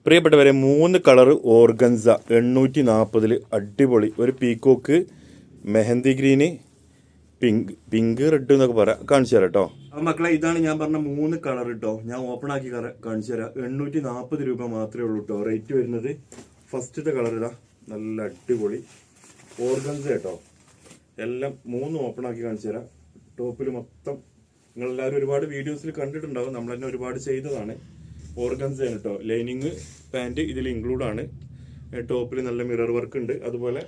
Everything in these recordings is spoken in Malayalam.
പ്രിയപ്പെട്ടവരെ 3 കളർ ഓർഗൻസ 840 അടിപൊളി ഒരു peacock mehndi green pink red എന്നൊക്കെ പറയാം കാണിച്ചു തരാം കേട്ടോ. ആ മക്കളെ ഇതാണ് ഞാൻ പറഞ്ഞ 3 കളർ കേട്ടോ. ഞാൻ ഓപ്പൺ ആക്കി കാണിച്ചു തരാം. 840 രൂപ മാത്രമേ ഉള്ളൂ കേട്ടോ റേറ്റ് വരുന്നത്. ഫസ്റ്റത്തെ കളർ ഇതാ നല്ല അടിപൊളി ഓർഗൻസ കേട്ടോ. എല്ലാം 3 ഓപ്പൺ ആക്കി കാണിച്ചു തരാം. ടോപ്പിൽ മൊത്തം നിങ്ങളെല്ലാവരും ഒരുപാട് വീഡിയോസിൽ കണ്ടിട്ടുണ്ടാവും, നമ്മൾ തന്നെ ഒരുപാട് ചെയ്തതാണ്. ഓർഗൻസയാണ് കേട്ടോ. ലൈനിങ് പാൻറ് ഇതിൽ ഇൻക്ലൂഡ് ആണ്. ടോപ്പിൽ നല്ല മിറർ വർക്ക് ഉണ്ട്. അതുപോലെ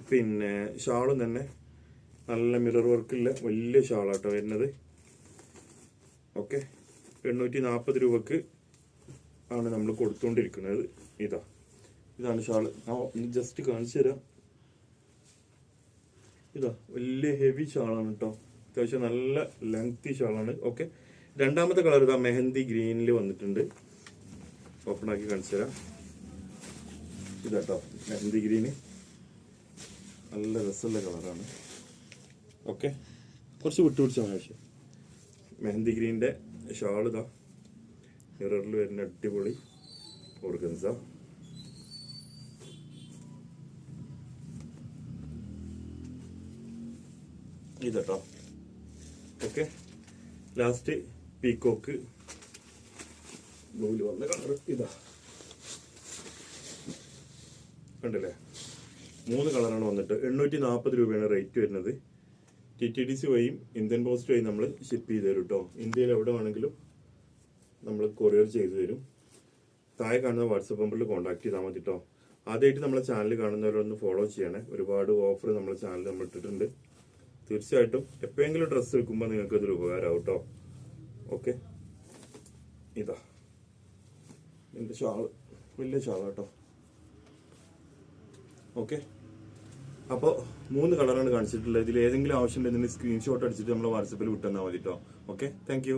പിന്നെ ഷാളും തന്നെ നല്ല മിറർ വർക്കില്ല വലിയ ഷാളാട്ടോ വരുന്നത്. ഓക്കെ, 840 രൂപക്ക് ആണ് നമ്മൾ കൊടുത്തുകൊണ്ടിരിക്കുന്നത്. ഇതാണ് ഷാള്. ജസ്റ്റ് കാണിച്ചു തരാം. വലിയ ഹെവി ഷാളാണ് കേട്ടോ. അത്യാവശ്യം നല്ല ലെങ്തി ഷാളാണ്. ഓക്കെ, രണ്ടാമത്തെ കളർ ഇതാ മെഹന്തി ഗ്രീനിൽ വന്നിട്ടുണ്ട്. ഓപ്പൺ ആക്കി കാണിച്ചു തരാം. ഇതാട്ടോ മെഹന്തി ഗ്രീന്, നല്ല രസമുള്ള കളറാണ്. ഓക്കെ, കുറച്ച് വിട്ടുപിടിച്ചാണ് ആവശ്യം. മെഹന്തി ഗ്രീനിന്റെ ഷാൾ ഇതാ മിററിൽ വരുന്ന അടിപൊളി ഓർഗൻസ. ഇതാട്ടോ. ഓക്കെ, ലാസ്റ്റ് പീക്കോക്ക് ബ്ലൂവിൽ വന്ന കളർ ഇതാ കണ്ടില്ലേ. 3 കളറാണ് വന്നിട്ട് 840 രൂപയാണ് റേറ്റ് വരുന്നത്. TTDC വഴിയും ഇന്ത്യൻ പോസ്റ്റ് വഴി നമ്മൾ ഷിപ്പ് ചെയ്ത് തരും കേട്ടോ. ഇന്ത്യയിൽ എവിടെ വേണമെങ്കിലും നമ്മൾ കൊറിയർ ചെയ്തു തരും. താഴെ കാണുന്ന വാട്സപ്പ് നമ്പറിൽ കോൺടാക്ട് ചെയ്താൽ മതി കേട്ടോ. ആദ്യമായിട്ട് നമ്മളെ ചാനൽ കാണുന്നവരൊന്ന് ഫോളോ ചെയ്യണേ. ഒരുപാട് ഓഫർ നമ്മളെ ചാനൽ നമ്മൾ ഇട്ടിട്ടുണ്ട്. തീർച്ചയായിട്ടും എപ്പോഴെങ്കിലും ഡ്രസ്സ് വെക്കുമ്പോൾ നിങ്ങൾക്ക് അതൊരു ഉപകാരമാവും കേട്ടോ. ഓക്കെ, ഇതാ എൻ്റെ ഷാള്, വലിയ ഷാളാണ് കേട്ടോ. ഓക്കെ, അപ്പോൾ 3 കളറാണ് കാണിച്ചിട്ടുള്ളത്. ഇതിൽ ഏതെങ്കിലും ആവശ്യമുണ്ടെങ്കിൽ സ്ക്രീൻഷോട്ട് അടിച്ചിട്ട് നമ്മൾ വാട്സപ്പിൽ വിട്ടെന്നാൽ മതി കേട്ടോ. Okay, thank you.